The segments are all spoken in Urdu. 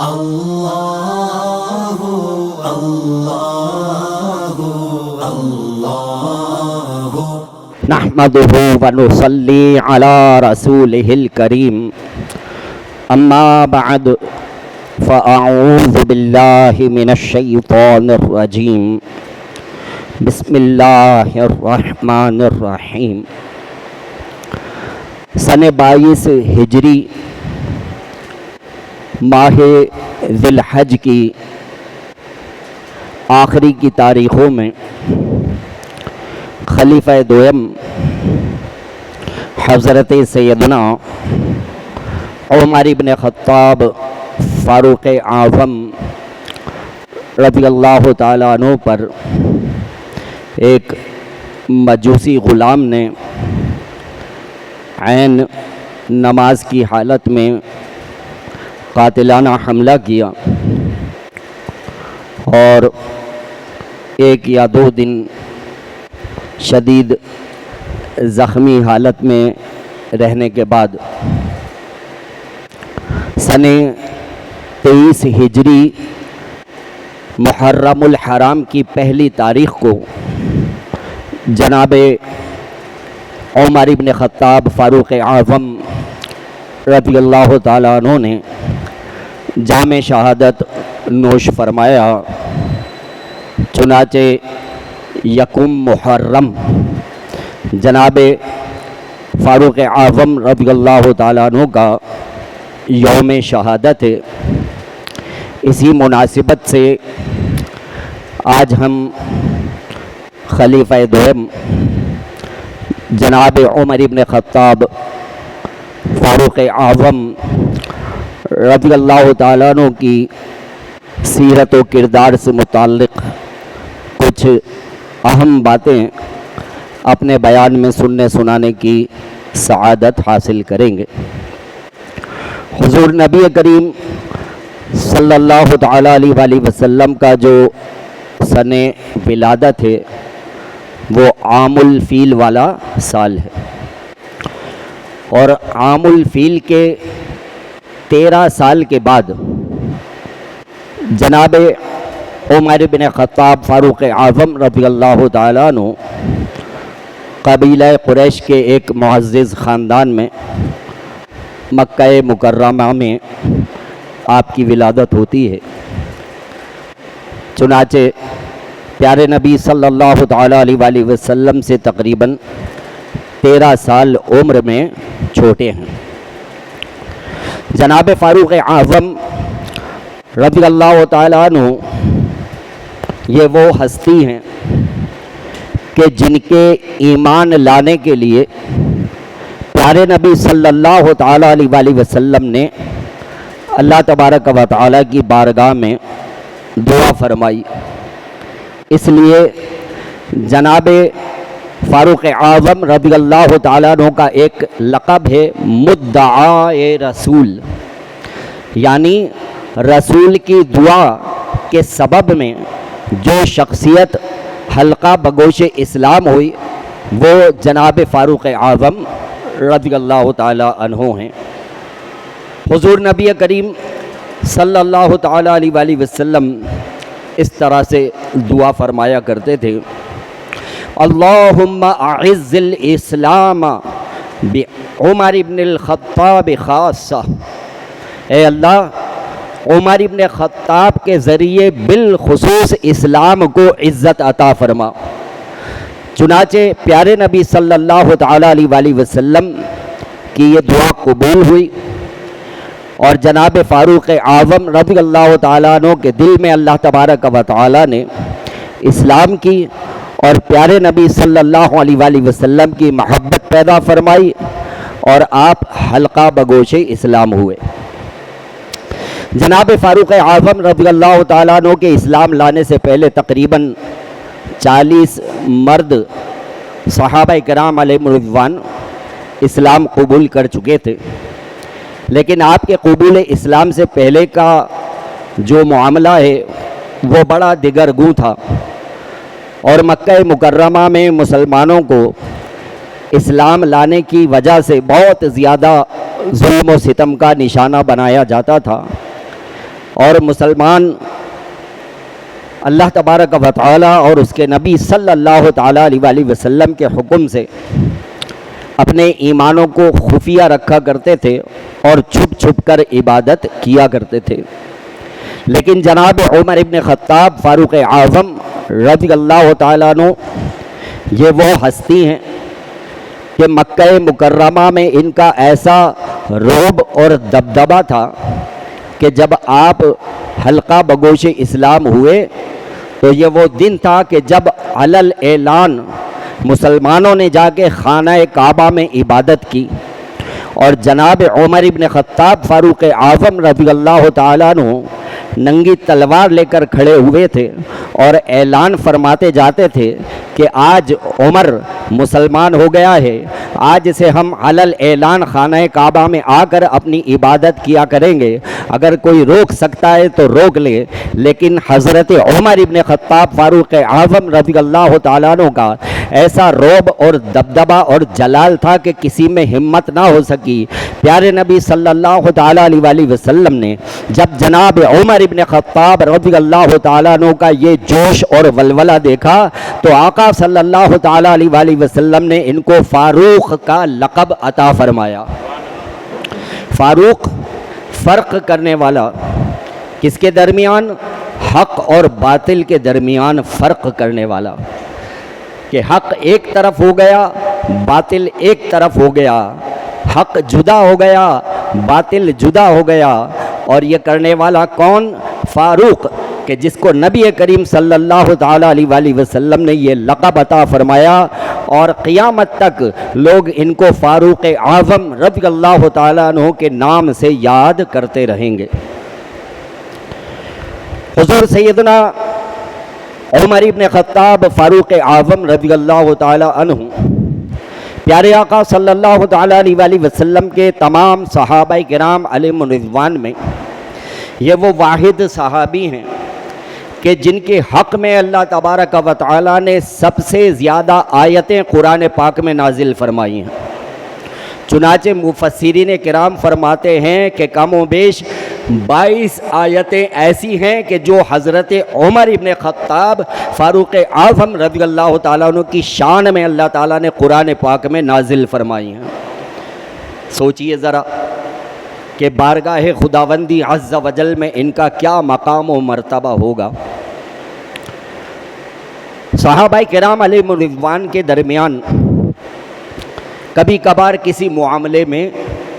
اللہ اللہ اللہ نحمده ونصلي على رسوله الكريم اما بعد فاعوذ بالله من الشيطان الرجيم بسم اللہ الرحمن الرحیم۔ سن 22 ہجری ماہ ذی الحج کی آخری کی تاریخوں میں خلیفہ دوم حضرت سیدنا عمر بن خطاب فاروق اعظم رضی اللہ تعالیٰ عنہ پر ایک مجوسی غلام نے عین نماز کی حالت میں قاتلانہ حملہ کیا اور 1 یا 2 دن شدید زخمی حالت میں رہنے کے بعد سن 23 ہجری محرم الحرام کی پہلی تاریخ کو جناب عمر بن خطاب فاروق اعظم رضی اللہ تعالیٰ عنہ نے جام شہادت نوش فرمایا۔ چنانچہ یکم محرم جناب فاروق اعظم رضی اللہ تعالیٰ عنہ کا یوم شہادت ہے۔ اسی مناسبت سے آج ہم خلیفہ دوم جناب عمر بن خطاب فاروق اعظم رضی اللہ تعالیٰ عنہ کی سیرت و کردار سے متعلق کچھ اہم باتیں اپنے بیان میں سننے سنانے کی سعادت حاصل کریں گے۔ حضور نبی کریم صلی اللہ تعالیٰ علیہ وآلہ وسلم کا جو سن ولادت ہے وہ عام الفیل والا سال ہے، اور عام الفیل کے 13 سال کے بعد جناب عمر بن خطاب فاروق اعظم رضی اللہ تعالیٰ عنہ قبیلہ قریش کے ایک معزز خاندان میں مکہ مکرمہ میں آپ کی ولادت ہوتی ہے۔ چنانچہ پیارے نبی صلی اللہ تعالیٰ علیہ وآلہ وسلم سے تقریباً 13 سال عمر میں چھوٹے ہیں۔ جناب فاروق اعظم رضی اللہ تعالیٰ عنہ یہ وہ ہستی ہیں کہ جن کے ایمان لانے کے لیے پیارے نبی صلی اللہ تعالیٰ علیہ وآلہ وسلم نے اللہ تبارک و تعالیٰ کی بارگاہ میں دعا فرمائی۔ اس لیے جناب فاروق اعظم رضی اللہ تعالیٰ عنہ کا ایک لقب ہے مدعائے رسول، یعنی رسول کی دعا کے سبب میں جو شخصیت حلقہ بگوش اسلام ہوئی وہ جناب فاروق اعظم رضی اللہ تعالیٰ عنہ ہیں۔ حضور نبی کریم صلی اللہ تعالیٰ علیہ وآلہ وسلم اس طرح سے دعا فرمایا کرتے تھے: اللہم اعز الاسلام بعمر بن الخطاب خاصہ، اے اللہ عمر بن خطاب کے ذریعے بالخصوص اسلام کو عزت عطا فرما۔ چنانچہ پیارے نبی صلی اللہ تعالیٰ علیہ وآلہ وسلم کی یہ دعا قبول ہوئی، اور جناب فاروق اعظم رضی اللہ تعالیٰ عنہ کے دل میں اللہ تبارک و تعالیٰ نے اسلام کی اور پیارے نبی صلی اللہ علیہ وآلہ وسلم کی محبت پیدا فرمائی، اور آپ حلقہ بگوش اسلام ہوئے۔ جناب فاروق اعظم رضی اللہ تعالیٰ عنہ کے اسلام لانے سے پہلے تقریباً 40 مرد صحابہ کرام علیہم رضوان اسلام قبول کر چکے تھے، لیکن آپ کے قبول اسلام سے پہلے کا جو معاملہ ہے وہ بڑا دگرگوں تھا، اور مکہ مکرمہ میں مسلمانوں کو اسلام لانے کی وجہ سے بہت زیادہ ظلم و ستم کا نشانہ بنایا جاتا تھا، اور مسلمان اللہ تبارک و تعالی اور اس کے نبی صلی اللہ تعالی علیہ وسلم کے حکم سے اپنے ایمانوں کو خفیہ رکھا کرتے تھے اور چھپ چھپ کر عبادت کیا کرتے تھے. لیکن جناب عمر ابن خطاب فاروق اعظم رضی اللہ تعالیٰ عنہ یہ وہ ہستی ہیں کہ مکہ مکرمہ میں ان کا ایسا رعب اور دبدبہ تھا کہ جب آپ حلقہ بگوش اسلام ہوئے تو یہ وہ دن تھا کہ جب علل اعلان مسلمانوں نے جا کے خانہ کعبہ میں عبادت کی اور جناب عمر ابن خطاب فاروق اعظم رضی اللہ تعالیٰ عنہ ننگی تلوار لے کر کھڑے ہوئے تھے اور اعلان فرماتے جاتے تھے کہ آج عمر مسلمان ہو گیا ہے، آج سے ہم علل اعلان خانہ کعبہ میں آ کر اپنی عبادت کیا کریں گے، اگر کوئی روک سکتا ہے تو روک لے. لیکن حضرت عمر ابن خطاب فاروق اعظم رضی اللہ تعالیٰ عنہ کا ایسا رعب اور دبدبہ اور جلال تھا کہ کسی میں ہمت نہ ہو سکی. پیارے نبی صلی اللہ تعالیٰ علیہ وسلم نے جب جناب عمر ابن خطاب رضی اللہ تعالیٰ عنہ کا یہ جوش اور ولولہ دیکھا تو آقا صلی اللہ تعالیٰ علیہ وسلم نے ان کو فاروق کا لقب عطا فرمایا. فاروق فرق کرنے والا، کس کے درمیان؟ حق اور باطل کے درمیان فرق کرنے والا، کہ حق ایک طرف ہو گیا باطل ایک طرف ہو گیا، حق جدا ہو گیا باطل جدا ہو گیا. اور یہ کرنے والا کون؟ فاروق، کہ جس کو نبی کریم صلی اللہ تعالیٰ علیہ وسلم نے یہ لقب عطا فرمایا اور قیامت تک لوگ ان کو فاروق اعظم رضی اللہ تعالیٰ عنہ کے نام سے یاد کرتے رہیں گے. حضور سیدنا عمر ابن خطاب فاروق اعظم رضی اللہ تعالیٰ عنہ پیارے آقا صلی اللہ تعالیٰ علیہ وسلم کے تمام صحابہ کرام علیہم رضوان میں یہ وہ واحد صحابی ہیں کہ جن کے حق میں اللہ تبارک و تعالیٰ نے سب سے زیادہ آیتیں قرآن پاک میں نازل فرمائی ہیں. چنانچہ مفسرین کرام فرماتے ہیں کہ کم و بیش 22 آیتیں ایسی ہیں کہ جو حضرت عمر ابن خطاب فاروق اعظم رضی اللہ تعالیٰ عنہ کی شان میں اللہ تعالیٰ نے قرآن پاک میں نازل فرمائی ہیں. سوچئے ذرا کہ بارگاہ خداوندی عز و جل میں ان کا کیا مقام و مرتبہ ہوگا. صحابہ کرام علیہ رضوان کے درمیان کبھی کبھار کسی معاملے میں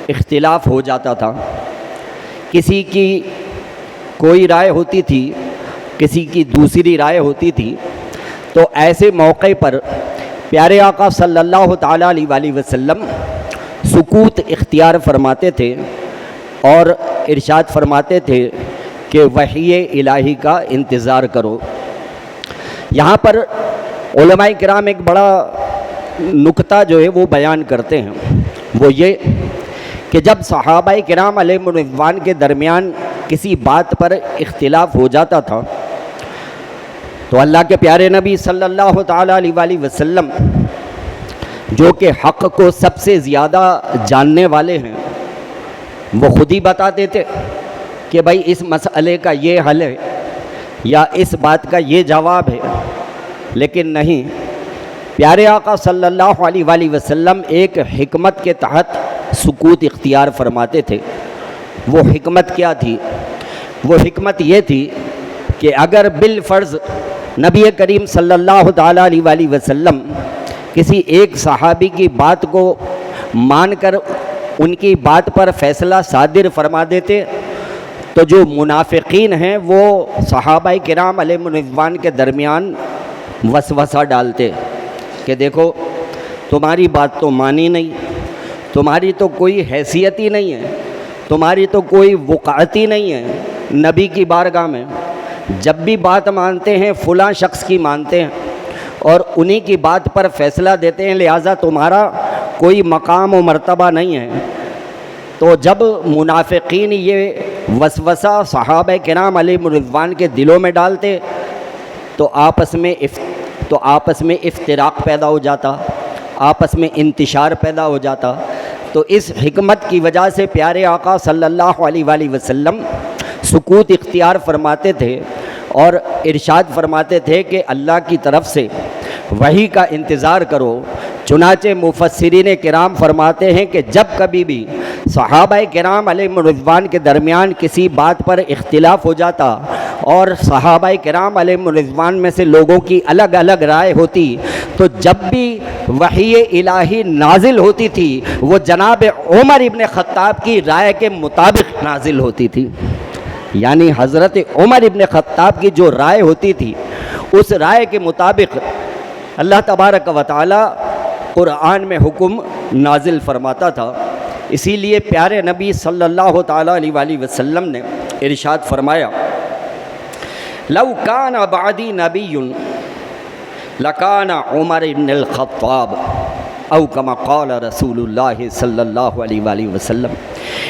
اختلاف ہو جاتا تھا، کسی کی کوئی رائے ہوتی تھی کسی کی دوسری رائے ہوتی تھی. تو ایسے موقع پر پیارے آقا صلی اللہ تعالیٰ علیہ وسلم سکوت اختیار فرماتے تھے اور ارشاد فرماتے تھے کہ وحی الہی کا انتظار کرو. یہاں پر علماء کرام ایک بڑا نکتہ جو ہے وہ بیان کرتے ہیں، وہ یہ کہ جب صحابہ کرام علیہم رضوان کے درمیان کسی بات پر اختلاف ہو جاتا تھا تو اللہ کے پیارے نبی صلی اللہ تعالیٰ علیہ وسلم جو کہ حق کو سب سے زیادہ جاننے والے ہیں وہ خود ہی بتاتے تھے کہ بھائی اس مسئلے کا یہ حل ہے یا اس بات کا یہ جواب ہے. لیکن نہیں، پیارے آقا صلی اللہ علیہ وسلم ایک حکمت کے تحت سکوت اختیار فرماتے تھے. وہ حکمت کیا تھی؟ وہ حکمت یہ تھی کہ اگر بالفرض نبی کریم صلی اللہ تعالیٰ علیہ وسلم کسی ایک صحابی کی بات کو مان کر ان کی بات پر فیصلہ صادر فرما دیتے تو جو منافقین ہیں وہ صحابہ کرام علیہم رضوان کے درمیان وسوسہ ڈالتے کہ دیکھو تمہاری بات تو مانی نہیں، تمہاری تو کوئی حیثیت ہی نہیں ہے، تمہاری تو کوئی وقعت ہی نہیں ہے نبی کی بارگاہ میں. جب بھی بات مانتے ہیں فلاں شخص کی مانتے ہیں اور انہی کی بات پر فیصلہ دیتے ہیں، لہٰذا تمہارا کوئی مقام و مرتبہ نہیں ہے. تو جب منافقین یہ وسوسہ صحابہ کرام علیہم رضوان کے دلوں میں ڈالتے تو آپس میں افتراق پیدا ہو جاتا، آپس میں انتشار پیدا ہو جاتا. تو اس حکمت کی وجہ سے پیارے آقا صلی اللہ علیہ وسلم سکوت اختیار فرماتے تھے اور ارشاد فرماتے تھے کہ اللہ کی طرف سے وحی کا انتظار کرو۔ چنانچہ مفسرین کرام فرماتے ہیں کہ جب کبھی بھی صحابہ کرام علیہم رضوان کے درمیان کسی بات پر اختلاف ہو جاتا اور صحابہ کرام علیہم رضوان میں سے لوگوں کی الگ الگ رائے ہوتی، تو جب بھی وحی الہی نازل ہوتی تھی وہ جناب عمر ابن خطاب کی رائے کے مطابق نازل ہوتی تھی۔ یعنی حضرت عمر ابن خطاب کی جو رائے ہوتی تھی اس رائے کے مطابق اللہ تبارک و تعالی قرآن میں حکم نازل فرماتا تھا۔ اسی لیے پیارے نبی صلی اللہ تعالیٰ علیہ وآلہ وسلم نے ارشاد فرمایا، لو کان بعدی نبی لکان عمر بن الخطاب او کما قال رسول اللہ صلی اللہ علیہ وآلہ وسلم۔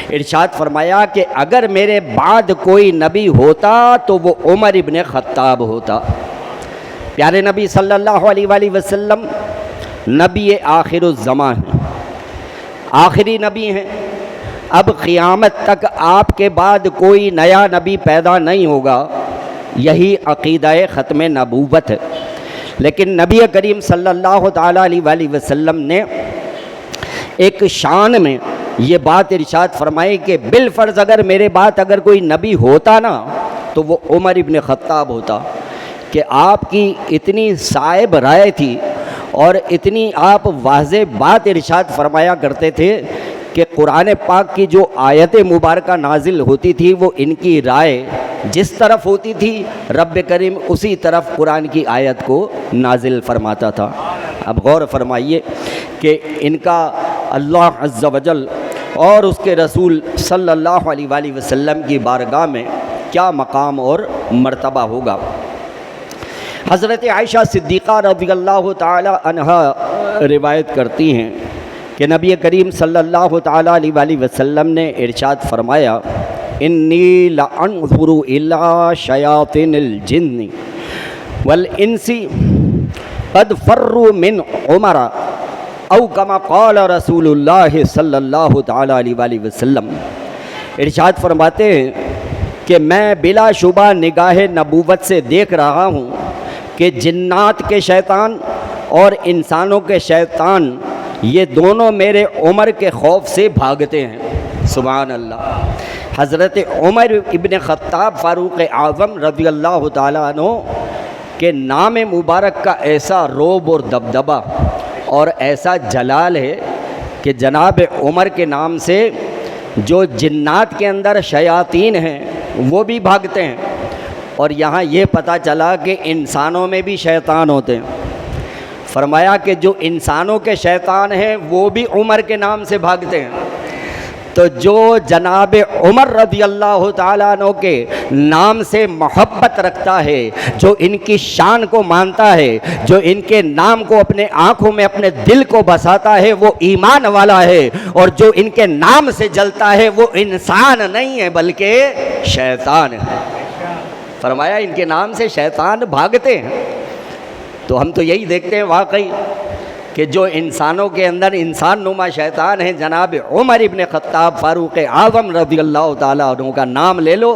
ارشاد فرمایا کہ اگر میرے بعد کوئی نبی ہوتا تو وہ عمر ابن خطاب ہوتا۔ پیارے نبی صلی اللہ علیہ وآلہ وسلم نبی آخر الزمان ہیں، آخری نبی ہیں۔ اب قیامت تک آپ کے بعد کوئی نیا نبی پیدا نہیں ہوگا، یہی عقیدہ ختم نبوت ہے۔ لیکن نبی کریم صلی اللہ تعالیٰ علیہ وآلہ وسلم نے ایک شان میں یہ بات ارشاد فرمائی کہ بالفرض اگر میرے بعد اگر کوئی نبی ہوتا نا تو وہ عمر ابن خطاب ہوتا، کہ آپ کی اتنی صائب رائے تھی اور اتنی آپ واضح بات ارشاد فرمایا کرتے تھے کہ قرآن پاک کی جو آیت مبارکہ نازل ہوتی تھی وہ ان کی رائے جس طرف ہوتی تھی رب کریم اسی طرف قرآن کی آیت کو نازل فرماتا تھا۔ اب غور فرمائیے کہ ان کا اللہ عز و جل اور اس کے رسول صلی اللہ علیہ وآلہ وسلم کی بارگاہ میں کیا مقام اور مرتبہ ہوگا۔ حضرت عائشہ صدیقہ رضی اللہ تعالی عنہا روایت کرتی ہیں کہ نبی کریم صلی اللہ تعالی علیہ وآلہ وسلم نے ارشاد فرمایا، انی لانظر الی شیاطین الجن والانس قد فروا من عمر او کما قال رسول اللہ صلی اللہ تعالی علیہ وآلہ وسلم۔ ارشاد فرماتے ہیں کہ میں بلا شبہ نگاہ نبوت سے دیکھ رہا ہوں کہ جنات کے شیطان اور انسانوں کے شیطان یہ دونوں میرے عمر کے خوف سے بھاگتے ہیں۔ سبحان اللہ۔ حضرت عمر ابن خطاب فاروق اعظم رضی اللہ تعالیٰ عنہ کے نام مبارک کا ایسا روب اور دبدبہ اور ایسا جلال ہے کہ جناب عمر کے نام سے جو جنات کے اندر شیاطین ہیں وہ بھی بھاگتے ہیں، اور یہاں یہ پتہ چلا کہ انسانوں میں بھی شیطان ہوتے ہیں۔ فرمایا کہ جو انسانوں کے شیطان ہیں وہ بھی عمر کے نام سے بھاگتے ہیں، تو جو جناب عمر رضی اللہ تعالیٰ عنہ کے نام سے محبت رکھتا ہے، جو ان کی شان کو مانتا ہے، جو ان کے نام کو اپنے آنکھوں میں اپنے دل کو بساتا ہے وہ ایمان والا ہے، اور جو ان کے نام سے جلتا ہے وہ انسان نہیں ہے بلکہ شیطان ہے۔ فرمایا ان کے نام سے شیطان بھاگتے ہیں۔ تو ہم تو یہی دیکھتے ہیں واقعی کہ جو انسانوں کے اندر انسان نما شیطان ہیں، جناب عمر ابن خطاب فاروق اعظم رضی اللہ تعالیٰ عنہ کا نام لے لو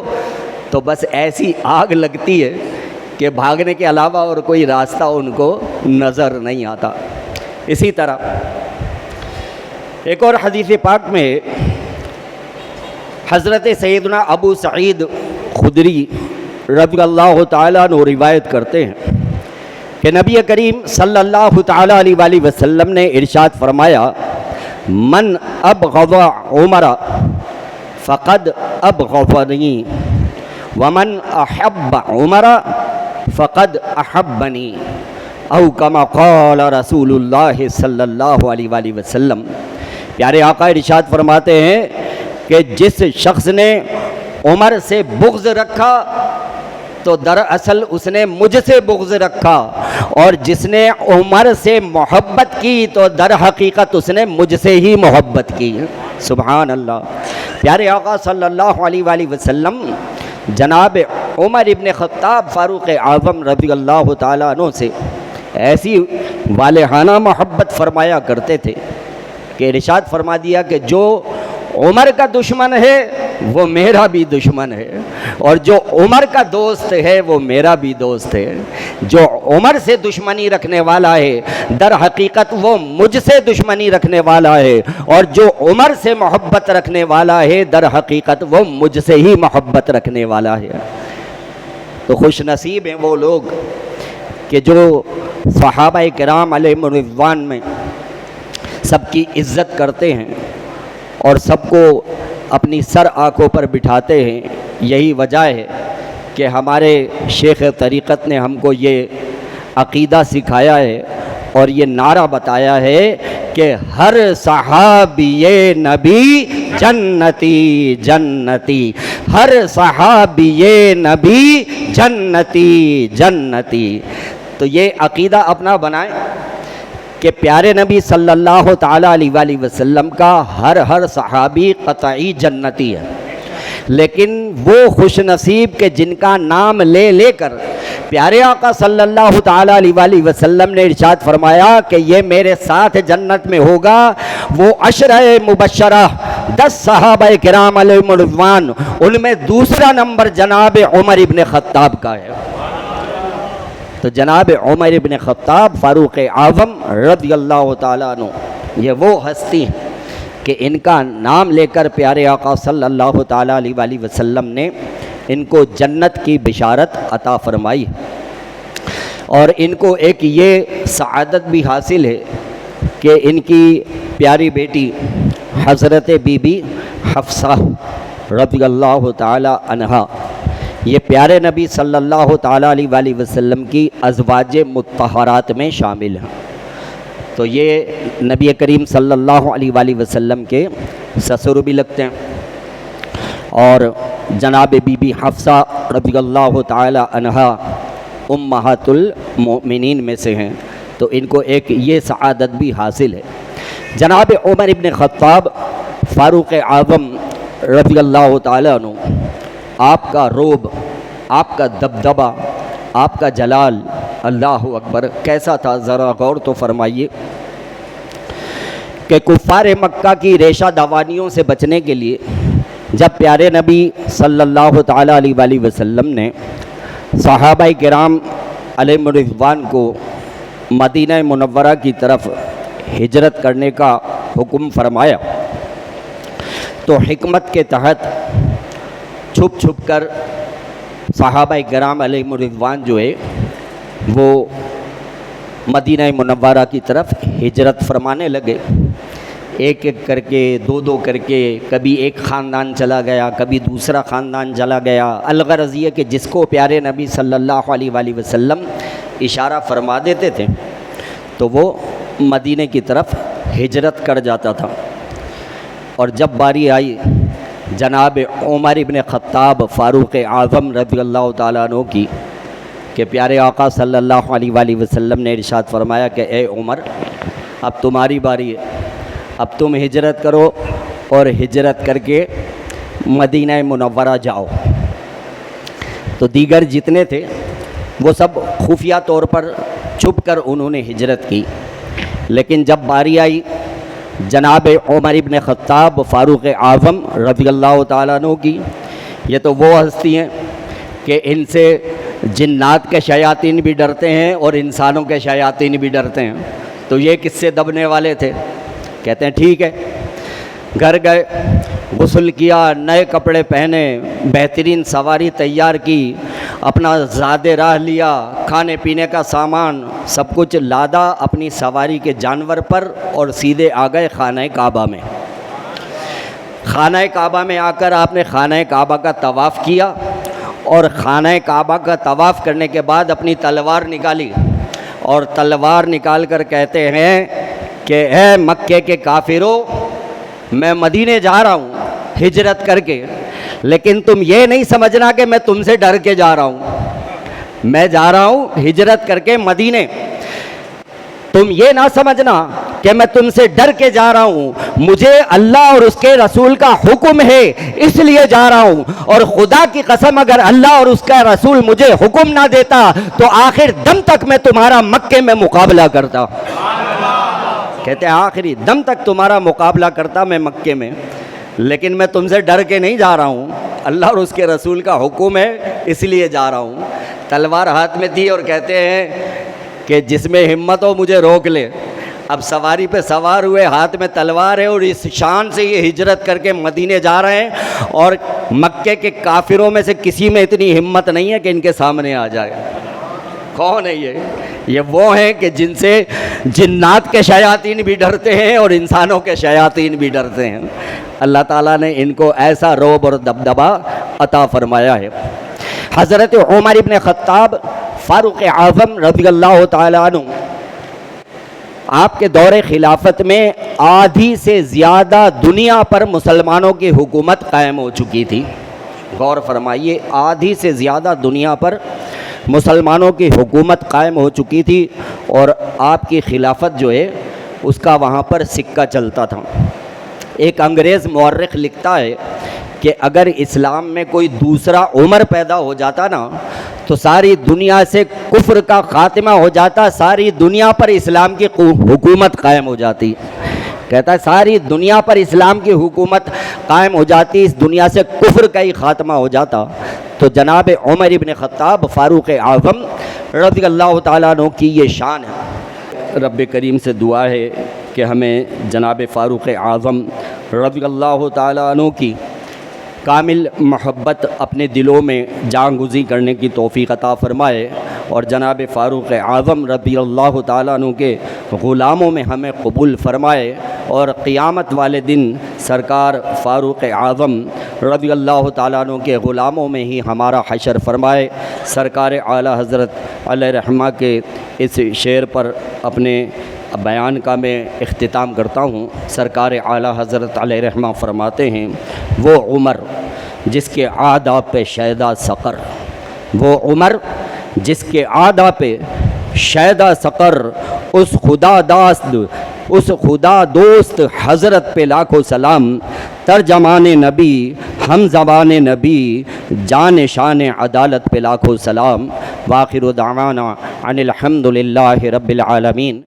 تو بس ایسی آگ لگتی ہے کہ بھاگنے کے علاوہ اور کوئی راستہ ان کو نظر نہیں آتا۔ اسی طرح ایک اور حدیث پاک میں حضرت سیدنا ابو سعید خدری رضی اللہ تعالیٰ عنہ روایت کرتے ہیں کہ نبی کریم صلی اللہ تعالیٰ علیہ وآلہ وسلم نے ارشاد فرمایا، من ابغض عمر فقد ابغضنی ومن احب عمر فقد احبنی او کما قال رسول اللہ صلی اللہ علیہ وآلہ وسلم۔ پیارے آقا ارشاد فرماتے ہیں کہ جس شخص نے عمر سے بغض رکھا تو دراصل اس نے مجھ سے بغض رکھا، اور جس نے عمر سے محبت کی تو در حقیقت اس نے مجھ سے ہی محبت کی۔ سبحان اللہ۔ پیارے آقا صلی اللہ علیہ وآلہ وسلم جناب عمر ابن خطاب فاروق اعظم رضی اللہ تعالیٰ عنہ سے ایسی والہانہ محبت فرمایا کرتے تھے کہ ارشاد فرما دیا کہ جو عمر کا دشمن ہے وہ میرا بھی دشمن ہے، اور جو عمر کا دوست ہے وہ میرا بھی دوست ہے۔ جو عمر سے دشمنی رکھنے والا ہے در حقیقت وہ مجھ سے دشمنی رکھنے والا ہے، اور جو عمر سے محبت رکھنے والا ہے در حقیقت وہ مجھ سے ہی محبت رکھنے والا ہے۔ تو خوش نصیب ہیں وہ لوگ کہ جو صحابہ کرام علیہم الرضوان میں سب کی عزت کرتے ہیں اور سب کو اپنی سر آنکھوں پر بٹھاتے ہیں۔ یہی وجہ ہے کہ ہمارے شیخ طریقت نے ہم کو یہ عقیدہ سکھایا ہے اور یہ نعرہ بتایا ہے کہ ہر صحابی نبی جنتی جنتی، ہر صحابی نبی جنتی جنتی۔ تو یہ عقیدہ اپنا بنائیں کہ پیارے نبی صلی اللہ تعالیٰ علیہ وآلہ وسلم کا ہر صحابی قطعی جنتی ہے، لیکن وہ خوش نصیب کہ جن کا نام لے لے کر پیارے آقا صلی اللہ تعالیٰ علیہ وآلہ وسلم نے ارشاد فرمایا کہ یہ میرے ساتھ جنت میں ہوگا، وہ عشرہ مبشرہ 10 صحابہ کرام علیہم الرضوان، ان میں دوسرا نمبر جناب عمر ابن خطاب کا ہے۔ تو جناب عمر ابن خطاب فاروق اعظم رضی اللہ تعالیٰ عنہ یہ وہ ہستی ہیں کہ ان کا نام لے کر پیارے آقا صلی اللہ تعالیٰ علیہ وآلہ وسلم نے ان کو جنت کی بشارت عطا فرمائی، اور ان کو ایک یہ سعادت بھی حاصل ہے کہ ان کی پیاری بیٹی حضرت بی بی حفصہ رضی اللہ تعالیٰ عنہا یہ پیارے نبی صلی اللہ تعالیٰ علیہ وآلہ وسلم کی ازواج مطہرات میں شامل ہیں۔ تو یہ نبی کریم صلی اللہ علیہ وآلہ وسلم کے سسر بھی لگتے ہیں، اور جناب بی بی حفصہ رضی اللہ تعالیٰ عنہا امہات المؤمنین میں سے ہیں، تو ان کو ایک یہ سعادت بھی حاصل ہے۔ جناب عمر ابن خطاب فاروق اعظم رضی اللہ تعالیٰ عنہ، آپ کا روب، آپ کا دبدبہ، آپ کا جلال، اللہ اکبر کیسا تھا، ذرا غور تو فرمائیے کہ کفار مکہ کی ریشہ دوانیوں سے بچنے کے لیے جب پیارے نبی صلی اللہ تعالیٰ علیہ وآلہ وسلم نے صحابہ کرام علیہم الرضوان کو مدینہ منورہ کی طرف ہجرت کرنے کا حکم فرمایا، تو حکمت کے تحت چھپ چھپ کر صحابہ کرام علیہم الرضوان جو ہے وہ مدینہ منورہ کی طرف ہجرت فرمانے لگے، ایک ایک کر کے، دو دو کر کے، کبھی ایک خاندان چلا گیا، کبھی دوسرا خاندان چلا گیا۔ الغرض یہ کہ جس کو پیارے نبی صلی اللہ علیہ وآلہ وسلم اشارہ فرما دیتے تھے تو وہ مدینہ کی طرف ہجرت کر جاتا تھا۔ اور جب باری آئی جناب عمر ابن خطاب فاروق اعظم رضی اللہ تعالیٰ عنہ کی کہ پیارے آقا صلی اللہ علیہ وآلہ وسلم نے ارشاد فرمایا کہ اے عمر اب تمہاری باری ہے، اب تم ہجرت کرو اور ہجرت کر کے مدینہ منورہ جاؤ۔ تو دیگر جتنے تھے وہ سب خفیہ طور پر چھپ کر انہوں نے ہجرت کی، لیکن جب باری آئی جناب عمر ابن خطاب فاروق اعظم رضی اللہ تعالیٰ عنہ کی، یہ تو وہ ہستی ہیں کہ ان سے جنات کے شیاطین بھی ڈرتے ہیں اور انسانوں کے شیاطین بھی ڈرتے ہیں، تو یہ کس سے دبنے والے تھے؟ کہتے ہیں ٹھیک ہے، گھر گئے، غسل کیا، نئے کپڑے پہنے، بہترین سواری تیار کی، اپنا زاد راہ لیا، کھانے پینے کا سامان سب کچھ لادا اپنی سواری کے جانور پر، اور سیدھے آ گئے خانہ کعبہ میں۔ خانہ کعبہ میں آ کر آپ نے خانہ کعبہ کا طواف کیا، اور خانہ کعبہ کا طواف کرنے کے بعد اپنی تلوار نکالی، اور تلوار نکال کر کہتے ہیں کہ اے مکے کے کافروں، میں مدینے جا رہا ہوں ہجرت کر کے، لیکن تم یہ نہیں سمجھنا کہ میں تم سے ڈر کے جا رہا ہوں، میں جا رہا ہوں ہجرت کر کے مدینے، تم یہ نہ سمجھنا کہ میں تم سے ڈر کے جا رہا ہوں، مجھے اللہ اور اس کے رسول کا حکم ہے اس لیے جا رہا ہوں، اور خدا کی قسم اگر اللہ اور اس کا رسول مجھے حکم نہ دیتا تو آخر دم تک میں تمہارا مکے میں مقابلہ کرتا۔ کہتے ہیں آخری دم تک تمہارا مقابلہ کرتا میں مکے میں، لیکن میں تم سے ڈر کے نہیں جا رہا ہوں، اللہ اور اس کے رسول کا حکم ہے اس لیے جا رہا ہوں۔ تلوار ہاتھ میں تھی اور کہتے ہیں کہ جس میں ہمت ہو مجھے روک لے۔ اب سواری پہ سوار ہوئے، ہاتھ میں تلوار ہے، اور اس شان سے یہ ہجرت کر کے مدینے جا رہے ہیں، اور مکے کے کافروں میں سے کسی میں اتنی ہمت نہیں ہے کہ ان کے سامنے آ جائے۔ کون ہے یہ وہ ہیں کہ جن سے جنات کے شیاطین بھی ڈرتے ہیں اور انسانوں کے شیاطین بھی ڈرتے ہیں۔ اللہ تعالیٰ نے ان کو ایسا رعب اور دبدبا عطا فرمایا ہے۔ حضرت عمر ابن خطاب فاروق اعظم رضی اللہ تعالیٰ عنہ، آپ کے دور خلافت میں آدھی سے زیادہ دنیا پر مسلمانوں کی حکومت قائم ہو چکی تھی۔ غور فرمائیے، آدھی سے زیادہ دنیا پر مسلمانوں کی حکومت قائم ہو چکی تھی، اور آپ کی خلافت جو ہے اس کا وہاں پر سکہ چلتا تھا۔ ایک انگریز مورخ لکھتا ہے کہ اگر اسلام میں کوئی دوسرا عمر پیدا ہو جاتا نا تو ساری دنیا سے کفر کا خاتمہ ہو جاتا، ساری دنیا پر اسلام کی حکومت قائم ہو جاتی۔ کہتا ہے ساری دنیا پر اسلام کی حکومت قائم ہو جاتی، اس دنیا سے کفر کا ہی خاتمہ ہو جاتا۔ تو جناب عمر ابن خطاب فاروق اعظم رضی اللہ تعالیٰ عنہ کی یہ شان ہے۔ رب کریم سے دعا ہے کہ ہمیں جناب فاروق اعظم رضی اللہ تعالیٰ عنہ کی کامل محبت اپنے دلوں میں جان گزی کرنے کی توفیق عطا فرمائے، اور جناب فاروق اعظم رضی اللہ تعالیٰ عنہ کے غلاموں میں ہمیں قبول فرمائے، اور قیامت والے دن سرکار فاروق اعظم رضی اللہ تعالیٰ عنہ کے غلاموں میں ہی ہمارا حشر فرمائے۔ سرکار اعلیٰ حضرت علیہ رحمہ کے اس شعر پر اپنے بیان کا میں اختتام کرتا ہوں۔ سرکار اعلیٰ حضرت علیہ رحمہ فرماتے ہیں، وہ عمر جس کے آداب پہ شیدا سقر، وہ عمر جس کے آداب پہ شیدا سقر، اس خدا دوست حضرت پہ لاکھوں سلام، ترجمان نبی ہم زبان نبی، جان شان عدالت پہ لاکھوں سلام۔ وآخر دعوانا ان الحمد للہ رب العالمین۔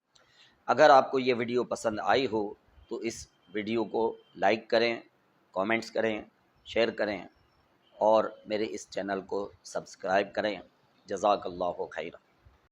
اگر آپ کو یہ ویڈیو پسند آئی ہو تو اس ویڈیو کو لائک کریں، کامنٹس کریں، شیئر کریں، اور میرے اس چینل کو سبسکرائب کریں۔ جزاک اللہ خیر۔